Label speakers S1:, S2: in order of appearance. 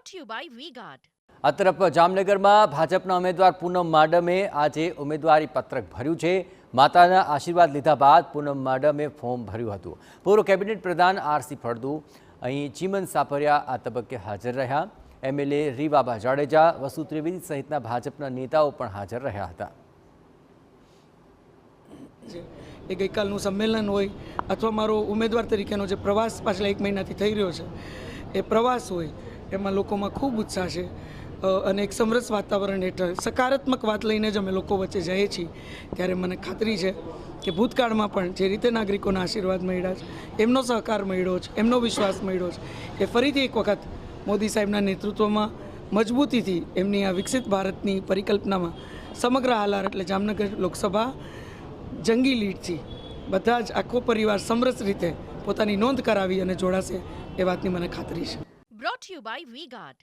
S1: brought to you by V-Guard.
S2: આ તરફ જામનગરમાં ભાજપના ઉમેદવાર પૂનમ માડમે આજે ઉમેદવારી પત્રક ભર્યું છે। માતાના આશીર્વાદ લીધા બાદ પૂનમ માડમે ફોર્મ ભર્યું હતું। પૂર્વ કેબિનેટ પ્રધાન આરસી ફળદુ, અહીં ચીમન સાપરિયા આ તબક્કે હાજર રહ્યા। એમએલએ રીવાબા જાડેજા, વસુ ત્રિવેદી સહિતના ભાજપના નેતાઓ પણ હાજર રહ્યા હતા।
S3: એ ગઈકાલનું સંમેલન હોય અથવા મારો ઉમેદવાર તરીકેનો જે પ્રવાસ પાછલા 1 મહિનાથી થઈ રહ્યો છે, એ પ્રવાસ હોય એમાં લોકોમાં ખૂબ ઉત્સાહ છે અને એક સમરસ વાતાવરણ હેઠળ સકારાત્મક વાત લઈને જ અમે લોકો વચ્ચે જઈએ છીએ। ત્યારે મને ખાતરી છે કે ભૂતકાળમાં પણ જે રીતે નાગરિકોના આશીર્વાદ મળ્યા છે, એમનો સહકાર મળ્યો છે, એમનો વિશ્વાસ મળ્યો છે, એ ફરીથી એક વખત મોદી સાહેબના નેતૃત્વમાં મજબૂતીથી એમની આ વિકસિત ભારતની પરિકલ્પનામાં સમગ્ર હાલાર એટલે જામનગર લોકસભા જંગી લીડથી બધા જ આખો પરિવાર સમરસ રીતે પોતાની નોંધ કરાવી અને જોડાશે એ વાતની મને ખાતરી છે।
S1: Brought to you by V-Guard.